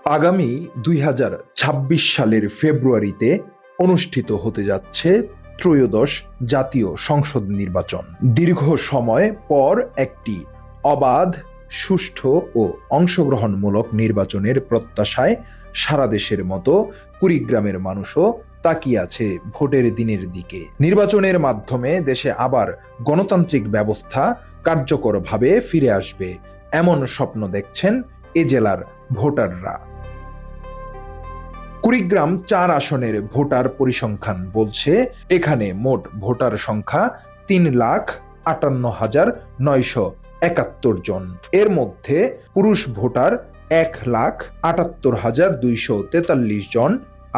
আগামী ২০২৬ সালের ফেব্রুয়ারিতে অনুষ্ঠিত হতে যাচ্ছে ত্রয়োদশ জাতীয় সংসদ নির্বাচন। দীর্ঘ সময় পর একটি অবাধ, সুষ্ঠু ও অংশগ্রহণমূলক নির্বাচনের প্রত্যাশায় সারা দেশের মতো কুড়িগ্রামের মানুষও তাকিয়ে আছে ভোটের দিনের দিকে। নির্বাচনের মাধ্যমে দেশে আবার গণতান্ত্রিক ব্যবস্থা কার্যকরভাবে ফিরে আসবে, এমন স্বপ্ন দেখছেন এ জেলার ভোটাররা। কুড়িগ্রাম ৪ আসনের ভোটার পরিসংখ্যান বলছে, এখানে মোট ভোটার সংখ্যা ৩,৫৮,৯৭১ জন। এর মধ্যে পুরুষ ভোটার ১,৭৮,২৪৩ জন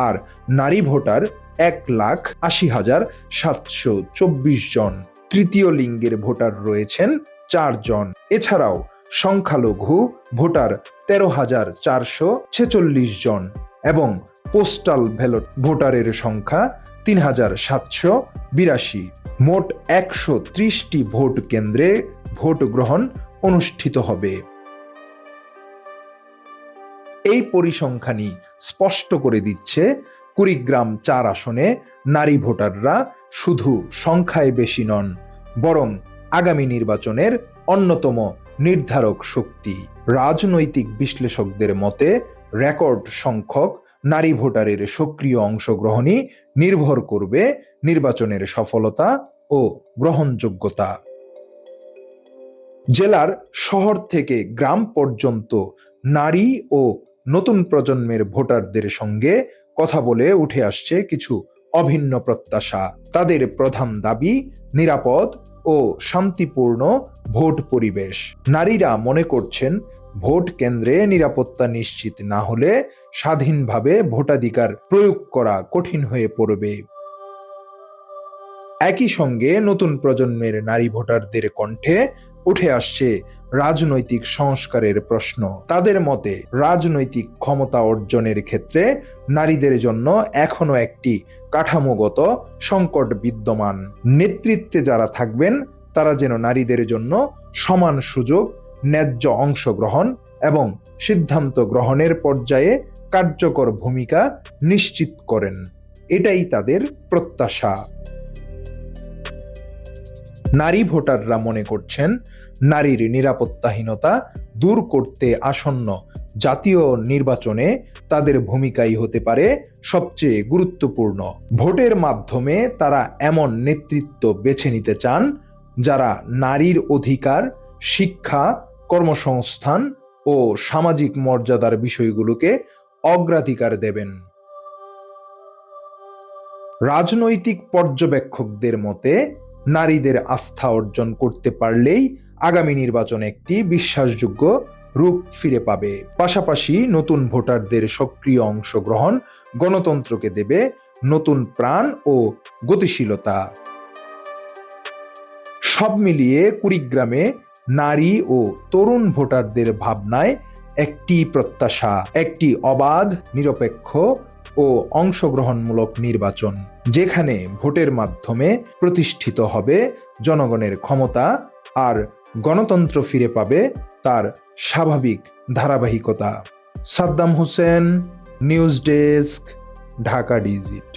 আর নারী ভোটার ১,৮০,৭২৪ জন। তৃতীয় লিঙ্গের ভোটার রয়েছেন ৪ জন। এছাড়াও সংখ্যালঘু ভোটার ১৩,৪৪৬ জন এবং পোস্টাল ব্যালট ভোটারের সংখ্যা ৩,৭৮২। মোট ১৩০টি ভোট কেন্দ্রে ভোট গ্রহণ অনুষ্ঠিত হবে। এই পরিসংখ্যানই স্পষ্ট করে দিচ্ছে, কুড়িগ্রাম ৪ আসনে নারী ভোটাররা শুধু সংখ্যায় বেশি নন, বরং আগামী নির্বাচনের অন্যতম নির্ধারক শক্তি। রাজনৈতিক বিশ্লেষকদের মতে রেকর্ড সংখ্যক নারী ভোটারের সক্রিয় অংশগ্রহণই নির্ভর করবে নির্বাচনের সফলতা ও গ্রহণযোগ্যতা। জেলার শহর থেকে গ্রাম পর্যন্ত নারী ও নতুন প্রজন্মের ভোটারদের সঙ্গে কথা বলে উঠে আসছে কিছু অভিন্ন প্রত্যাশা। তাদের প্রধান দাবি নিরাপদ ও শান্তিপূর্ণ ভোট পরিবেশ। নারীরা মনে করছেন, ভোট কেন্দ্রে নিরাপত্তা নিশ্চিত না হলে স্বাধীনভাবে ভোটাধিকার প্রয়োগ করা কঠিন হয়ে পড়বে। একই সঙ্গে নতুন প্রজন্মের নারী ভোটারদের কণ্ঠে উঠে আসছে রাজনৈতিক সংস্কারের প্রশ্ন। তাদের মতে রাজনৈতিক ক্ষমতা অর্জনের ক্ষেত্রে নারীদের জন্য এখনো একটি কাঠামোগত সংকট বিদ্যমান। নেতৃত্বে যারা থাকবেন তারা যেন নারীদের জন্য সমান সুযোগ, ন্যায্য অংশগ্রহণ এবং সিদ্ধান্ত গ্রহণের পর্যায়ে কার্যকর ভূমিকা নিশ্চিত করেন, এটাই তাদের প্রত্যাশা। নারী ভোটাররা মনে করছেন, নারীর নিরাপত্তাহীনতা দূর করতে আসন্ন জাতীয় নির্বাচনে তাদের ভূমিকাই হতে পারে সবচেয়ে গুরুত্বপূর্ণ। ভোটের মাধ্যমে তারা এমন নেতৃত্ব বেছে নিতে চান যারা নারীর অধিকার, শিক্ষা, কর্মসংস্থান ও সামাজিক মর্যাদার বিষয়গুলোকে অগ্রাধিকার দেবেন। রাজনৈতিক পর্যবেক্ষকদের মতে নারীদের আস্থা অর্জন করতে পারলেই আগামী নির্বাচন একটি বিশ্বাসযোগ্য রূপ ফিরে পাবে। পাশাপাশি নতুন ভোটারদের সক্রিয় অংশগ্রহণ গণতন্ত্রকে দেবে নতুন প্রাণ ও গতিশীলতা। সব মিলিয়ে কুড়িগ্রামে নারী ও তরুণ ভোটারদের ভাবনায় একটি প্রত্যাশা, একটি অবাধ, নিরপেক্ষ ও অংশগ্রহণমূলক নির্বাচন, যেখানে ভোটের মাধ্যমে প্রতিষ্ঠিত হবে জনগণের ক্ষমতা আর গণতন্ত্র ফিরে পাবে তার স্বাভাবিক ধারাবাহিকতা। Saddam Hossain, news desk, Dhaka digit.